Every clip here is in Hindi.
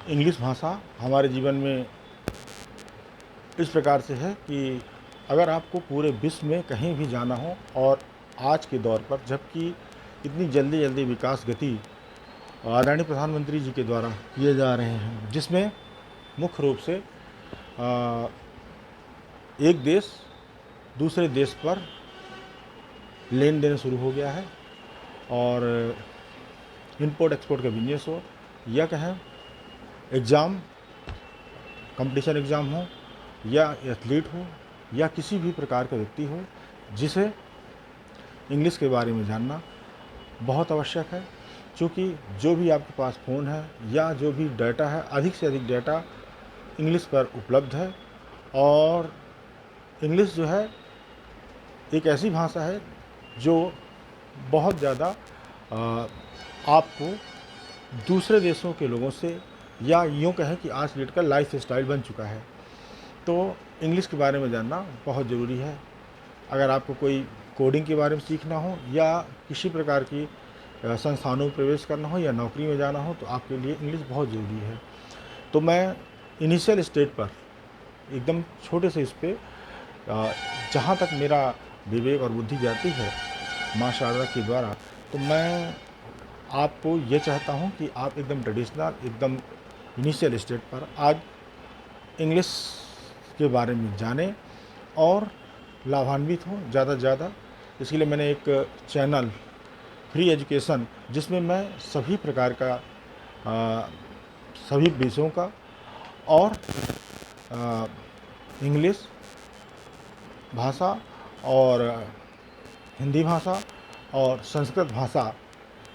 इंग्लिश भाषा हमारे जीवन में इस प्रकार से है कि अगर आपको पूरे विश्व में कहीं भी जाना हो, और आज के दौर पर जबकि इतनी जल्दी जल्दी विकास गति आदरणीय प्रधानमंत्री जी के द्वारा किए जा रहे हैं, जिसमें मुख्य रूप से एक देश दूसरे देश पर लेन देन शुरू हो गया है, और इंपोर्ट एक्सपोर्ट का बिजनेस हो, या कहें एग्ज़ाम, कंपटीशन एग्ज़ाम हो, या एथलीट हो, या किसी भी प्रकार का व्यक्ति हो, जिसे इंग्लिश के बारे में जानना बहुत आवश्यक है। क्योंकि जो भी आपके पास फ़ोन है या जो भी डाटा है, अधिक से अधिक डाटा इंग्लिश पर उपलब्ध है। और इंग्लिश जो है एक ऐसी भाषा है जो बहुत ज़्यादा आपको दूसरे देशों के लोगों से, या यूँ कहें कि आज डेट का लाइफ स्टाइल बन चुका है। तो इंग्लिश के बारे में जानना बहुत ज़रूरी है। अगर आपको कोई कोडिंग के बारे में सीखना हो, या किसी प्रकार की संस्थानों में प्रवेश करना हो, या नौकरी में जाना हो, तो आपके लिए इंग्लिश बहुत ज़रूरी है। तो मैं इनिशियल स्टेज पर एकदम छोटे से इस पे जहाँ तक मेरा विवेक और बुद्धि जाती है माँ शारदा के द्वारा, तो मैं आपको ये चाहता हूँ कि आप एकदम ट्रेडिशनल, एकदम इनिशियल स्टेज पर आज इंग्लिश के बारे में जानें और लाभान्वित हों ज़्यादा से ज़्यादा। इसके लिए मैंने एक चैनल फ्री एजुकेशन, जिसमें मैं सभी प्रकार का सभी विषयों का और इंग्लिश भाषा और हिंदी भाषा और संस्कृत भाषा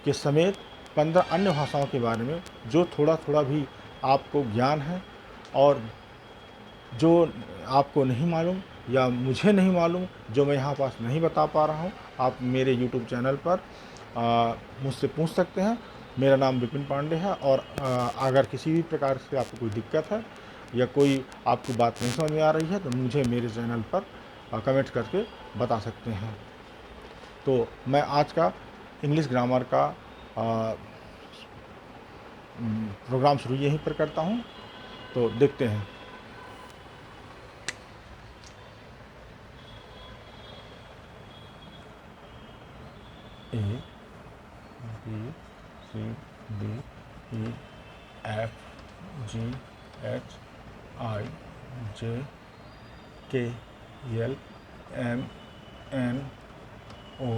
के समेत 15 अन्य भाषाओं के बारे में जो थोड़ा थोड़ा भी आपको ज्ञान है, और जो आपको नहीं मालूम या मुझे नहीं मालूम, जो मैं यहाँ पास नहीं बता पा रहा हूँ, आप मेरे YouTube चैनल पर मुझसे पूछ सकते हैं। मेरा नाम विपिन पांडे है, और अगर किसी भी प्रकार से आपको कोई दिक्कत है या कोई आपको बात नहीं समझ में आ रही है, तो मुझे मेरे चैनल पर कमेंट करके बता सकते हैं। तो मैं आज का इंग्लिश ग्रामर का प्रोग्राम शुरू यहीं पर करता हूँ। तो देखते हैं। A B C D E F G H I J K L M N O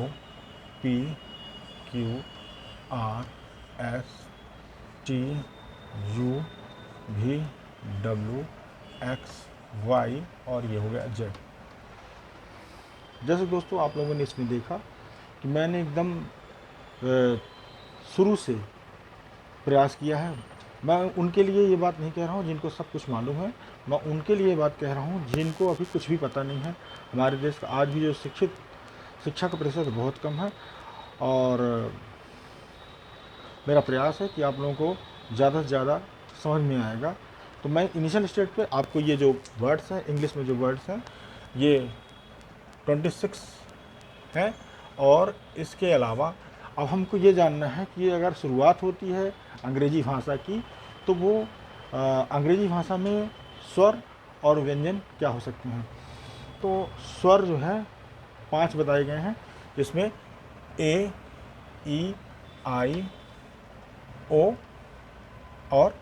P Q R S T U V W X Y, और ये हो गया Z। जैसे दोस्तों आप लोगों ने इसमें देखा कि मैंने एकदम शुरू से प्रयास किया है। मैं उनके लिए ये बात नहीं कह रहा हूँ जिनको सब कुछ मालूम है, मैं उनके लिए बात कह रहा हूँ जिनको अभी कुछ भी पता नहीं है। हमारे देश का आज भी जो शिक्षा का प्रतिशत बहुत कम है, और मेरा प्रयास है कि आप लोगों को ज़्यादा से ज़्यादा समझ में आएगा। तो मैं इनिशियल स्टेज पे आपको ये जो वर्ड्स हैं, इंग्लिश में जो वर्ड्स हैं, ये 26 हैं। और इसके अलावा अब हमको ये जानना है कि अगर शुरुआत होती है अंग्रेजी भाषा की, तो वो अंग्रेजी भाषा में स्वर और व्यंजन क्या हो सकते हैं। तो स्वर जो है 5 बताए गए हैं, जिसमें ए, ई, आई, ओ और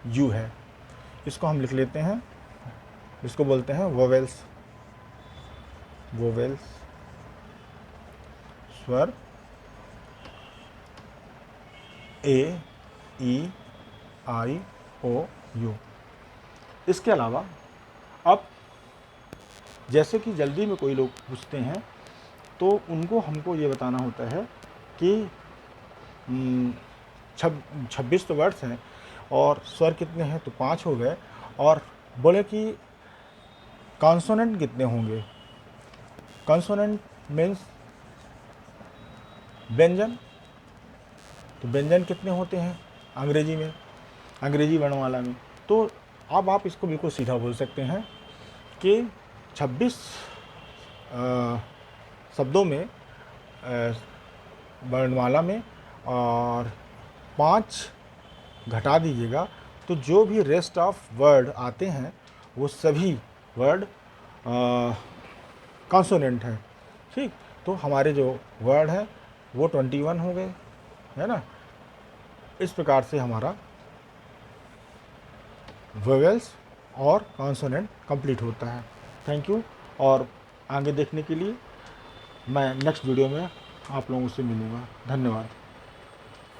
यू है। इसको हम लिख लेते हैं, इसको बोलते हैं वोवेल्स। वोवेल्स स्वर ए, ई, आई, ओ, यू। इसके अलावा अब जैसे कि जल्दी में कोई लोग पूछते हैं, तो उनको हमको ये बताना होता है कि 26 तो वर्ड्स हैं और स्वर कितने हैं, तो 5 हो गए। और बोले कि कॉन्सोनेंट कितने होंगे। कॉन्सोनेंट मीन्स व्यंजन। तो व्यंजन कितने होते हैं अंग्रेजी में, अंग्रेजी वर्णमाला में। तो अब आप इसको बिल्कुल सीधा बोल सकते हैं कि 26 शब्दों में वर्णमाला में, और 5 घटा दीजिएगा तो जो भी रेस्ट ऑफ वर्ड आते हैं वो सभी वर्ड कॉन्सोनेंट हैं। ठीक, तो हमारे जो वर्ड हैं वो 21 हो गए, है ना। इस प्रकार से हमारा वोवेल्स और कॉन्सोनेंट कंप्लीट होता है। Thank you. और आगे देखने के लिए मैं नेक्स्ट वीडियो में आप लोगों से मिलूँगा। धन्यवाद।